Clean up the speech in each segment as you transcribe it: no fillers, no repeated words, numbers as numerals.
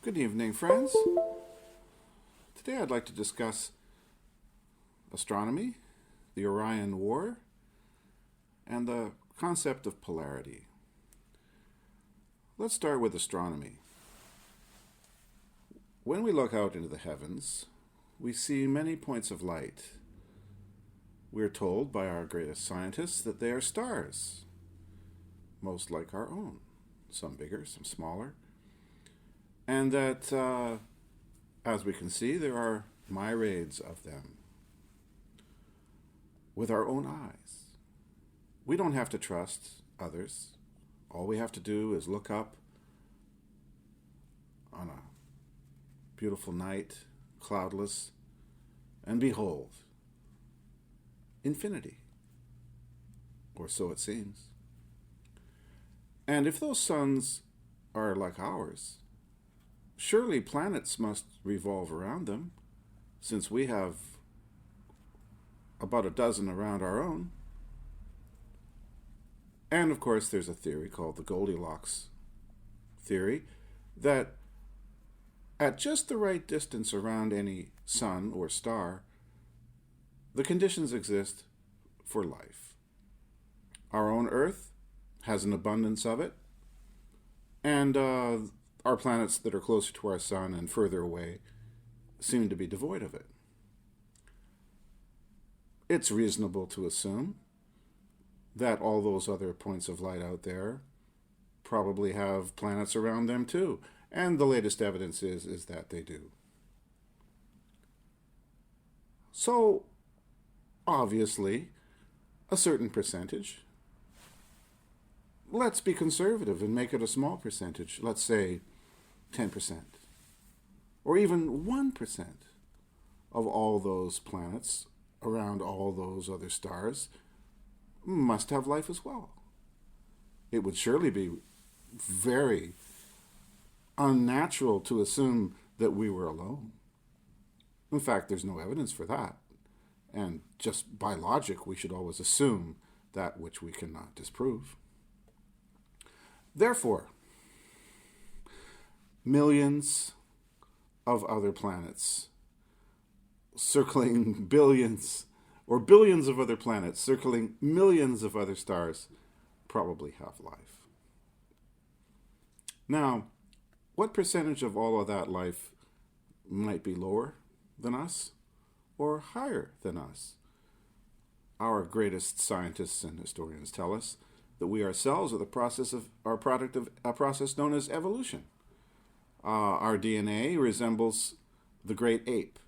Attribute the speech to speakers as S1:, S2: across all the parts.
S1: Good evening, friends. Today I'd like to discuss astronomy, the Orion War, and the concept of polarity. Let's start with astronomy. When we look out into the heavens, we see many points of light. We're told by our greatest scientists that they are stars, most like our own, some bigger, some smaller, and that, as we can see, there are myriads of them with our own eyes. We don't have to trust others. All we have to do is look up on a beautiful night, cloudless, and behold, infinity, or so it seems. And if those suns are like ours, surely planets must revolve around them, since we have about a dozen around our own. And of course, there's a theory called the Goldilocks theory that at just the right distance around any sun or star, the conditions exist for life. Our own Earth has an abundance of it, and our planets that are closer to our sun and further away seem to be devoid of it. It's reasonable to assume that all those other points of light out there probably have planets around them too, and the latest evidence is that they do. So, obviously, a certain percentage. Let's be conservative and make it a small percentage. Let's say 10%, or even 1% of all those planets around all those other stars must have life as well. It would surely be very unnatural to assume that we were alone. In fact, there's no evidence for that. And just by logic, we should always assume that which we cannot disprove. Therefore, millions of other planets circling billions, or billions of other planets circling millions of other stars probably have life. Now, what percentage of all of that life might be lower than us or higher than us? Our greatest scientists and historians tell us that we ourselves are product of a process known as evolution. Our DNA resembles the great ape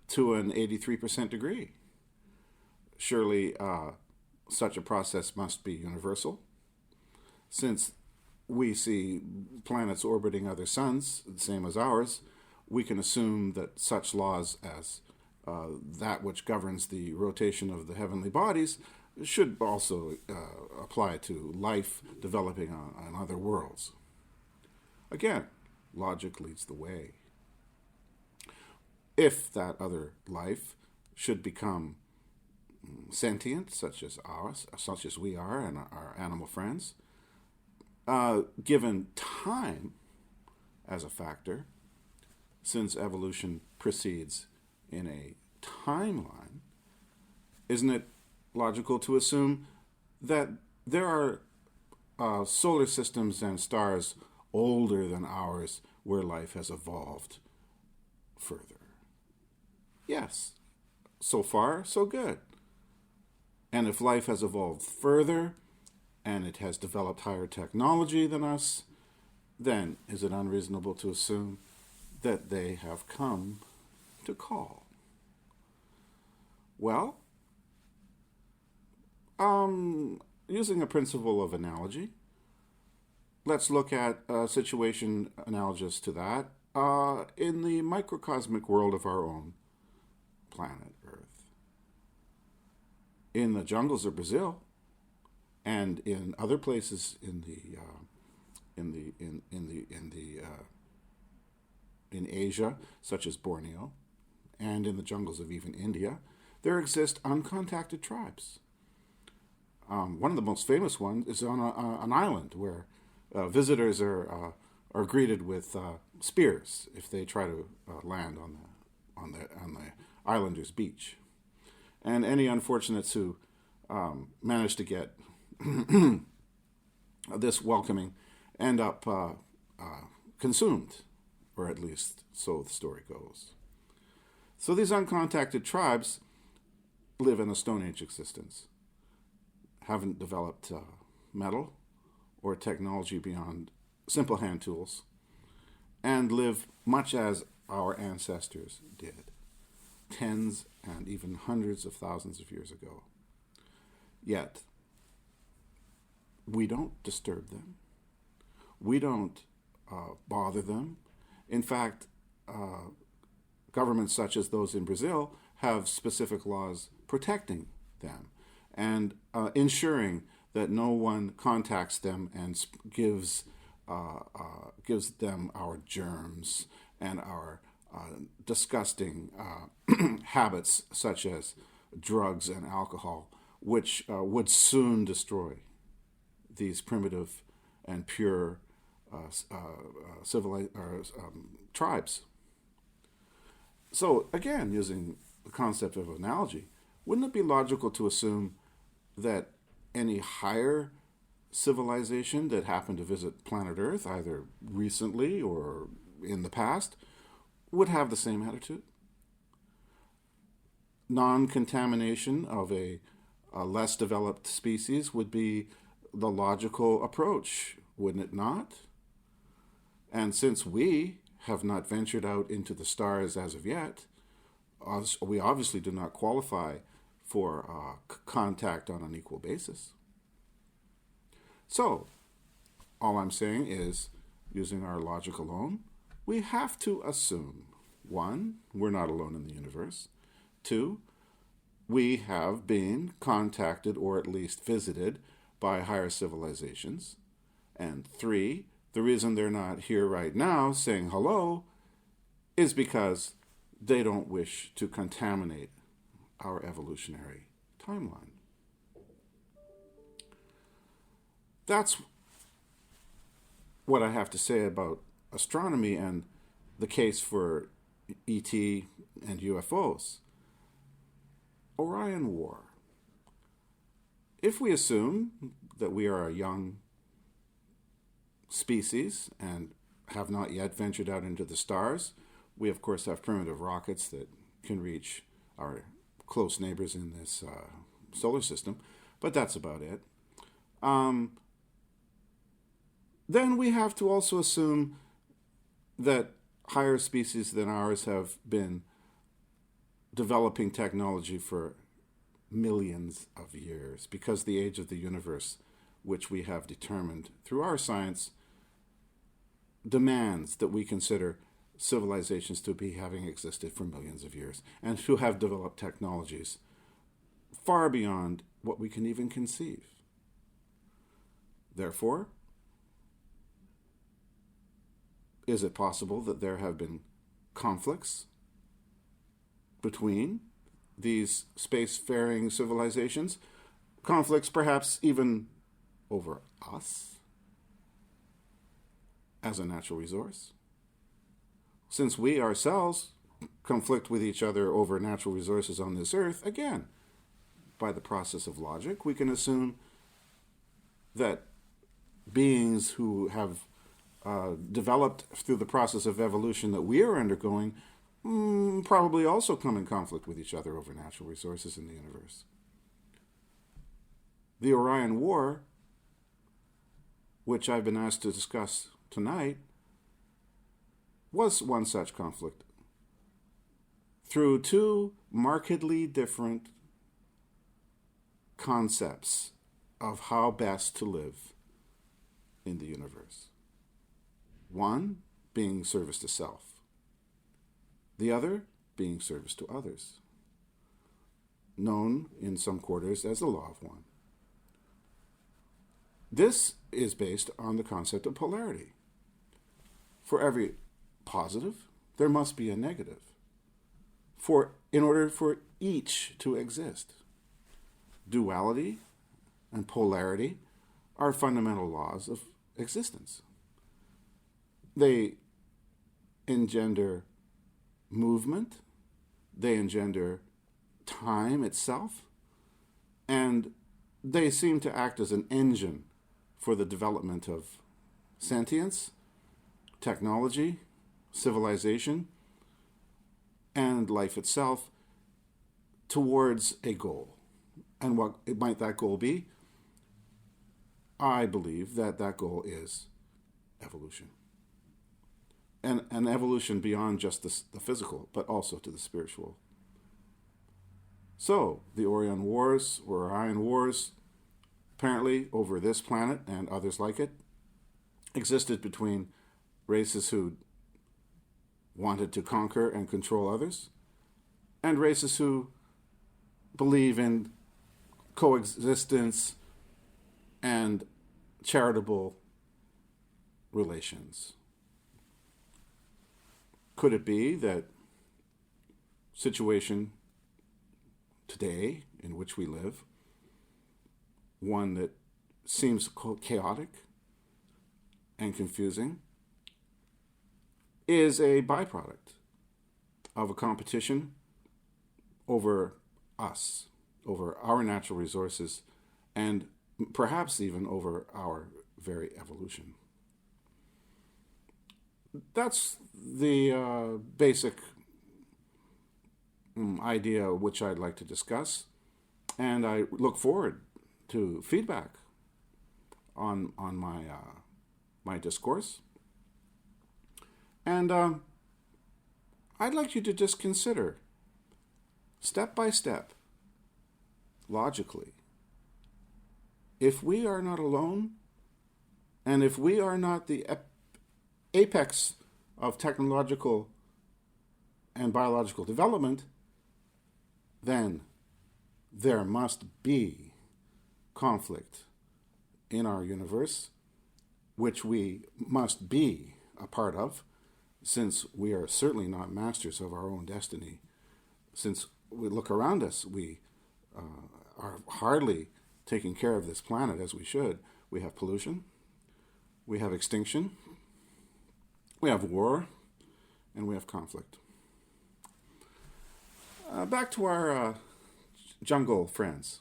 S1: to an 83% degree. Surely such a process must be universal, since we see planets orbiting other suns, the same as ours. We can assume that such laws as that which governs the rotation of the heavenly bodies should also apply to life developing on other worlds. Again, logic leads the way. If that other life should become sentient, such as we are and our animal friends, given time as a factor, since evolution proceeds in a timeline, isn't it logical to assume that there are solar systems and stars older than ours where life has evolved further? Yes. So far, so good. And if life has evolved further and it has developed higher technology than us, then is it unreasonable to assume that they have come to call? Well, using a principle of analogy, let's look at a situation analogous to that in the microcosmic world of our own planet Earth. In the jungles of Brazil and in other places in Asia, such as Borneo, and in the jungles of even India, there exist uncontacted tribes. One of the most famous ones is on an island where visitors are are greeted with spears if they try to land on the islanders' beach. And any unfortunates who manage to get this welcoming end up consumed, or at least so the story goes. So these uncontacted tribes live in a Stone Age existence, haven't developed metal or technology beyond simple hand tools, and live much as our ancestors did, tens and even hundreds of thousands of years ago. Yet, we don't disturb them. We don't bother them. In fact, governments such as those in Brazil have specific laws protecting them and ensuring that no one contacts them and gives them our germs and our disgusting habits such as drugs and alcohol, which would soon destroy these primitive and pure tribes. So again, using the concept of analogy, wouldn't it be logical to assume that any higher civilization that happened to visit planet Earth, either recently or in the past, would have the same attitude? Non-contamination of a less developed species would be the logical approach, wouldn't it not? And since we have not ventured out into the stars as of yet, we obviously do not qualify for contact on an equal basis. So, all I'm saying is, using our logic alone, we have to assume, 1, we're not alone in the universe. 2, we have been contacted or at least visited by higher civilizations. And 3, the reason they're not here right now saying hello is because they don't wish to contaminate our evolutionary timeline. That's what I have to say about astronomy and the case for ET and UFOs. Orion War. If we assume that we are a young species and have not yet ventured out into the stars, we of course have primitive rockets that can reach our close neighbors in this solar system, but that's about it. Then we have to also assume that higher species than ours have been developing technology for millions of years, because the age of the universe, which we have determined through our science, demands that we consider civilizations to be having existed for millions of years and to have developed technologies far beyond what we can even conceive. Therefore, is it possible that there have been conflicts between these spacefaring civilizations? Conflicts perhaps even over us as a natural resource? Since we ourselves conflict with each other over natural resources on this earth, again, by the process of logic, we can assume that beings who have developed through the process of evolution that we are undergoing probably also come in conflict with each other over natural resources in the universe. The Orion War, which I've been asked to discuss tonight, was one such conflict through two markedly different concepts of how best to live in the universe. One being service to self, the other being service to others, known in some quarters as the law of one. This is based on the concept of polarity. For every positive, there must be a negative, in order for each to exist. Duality and polarity are fundamental laws of existence. They engender movement, they engender time itself, and they seem to act as an engine for the development of sentience, technology, civilization, and life itself towards a goal. And what might that goal be? I believe that that goal is evolution. And an evolution beyond just the physical, but also to the spiritual. So, the Orion Wars, or Orion Wars, apparently over this planet and others like it, existed between races who wanted to conquer and control others, and races who believe in coexistence and charitable relations. Could it be that situation today in which we live, one that seems chaotic and confusing, is a byproduct of a competition over us, over our natural resources, and perhaps even over our very evolution? That's the basic idea which I'd like to discuss, and I look forward to feedback on my my discourse. And I'd like you to just consider, step by step, logically, if we are not alone, and if we are not the apex of technological and biological development, then there must be conflict in our universe, which we must be a part of, since we are certainly not masters of our own destiny. Since we look around us, we are hardly taking care of this planet as we should. We have pollution, we have extinction, we have war, and we have conflict. Back to our jungle friends.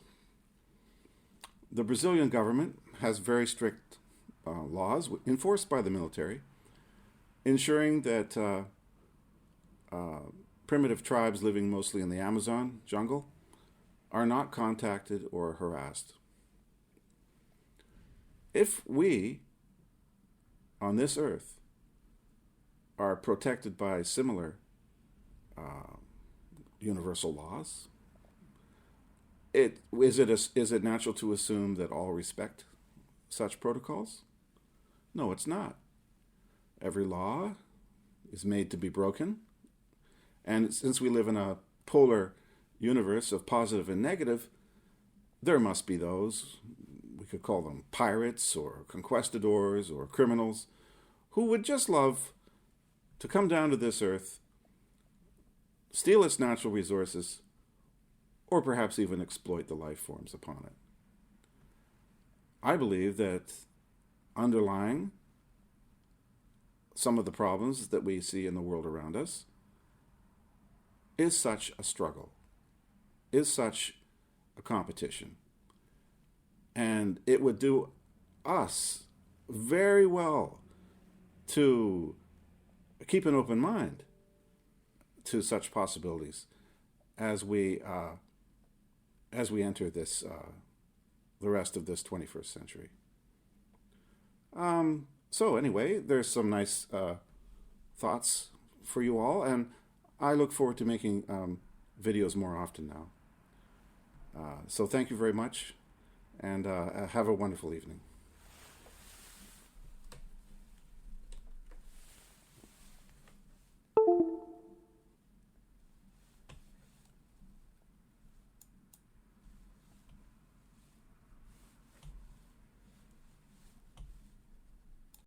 S1: The Brazilian government has very strict laws enforced by the military, ensuring that primitive tribes living mostly in the Amazon jungle are not contacted or harassed. If we, on this earth, are protected by similar universal laws, is it natural to assume that all respect such protocols? No, it's not. Every law is made to be broken, and since we live in a polar universe of positive and negative, there must be those, we could call them pirates or conquistadors or criminals, who would just love to come down to this earth, steal its natural resources, or perhaps even exploit the life forms upon it. I believe that underlying some of the problems that we see in the world around us is such a struggle, is such a competition. And it would do us very well to keep an open mind to such possibilities as we enter this the rest of this 21st century. So anyway, there's some nice thoughts for you all, and I look forward to making videos more often now. So thank you very much, and have a wonderful evening.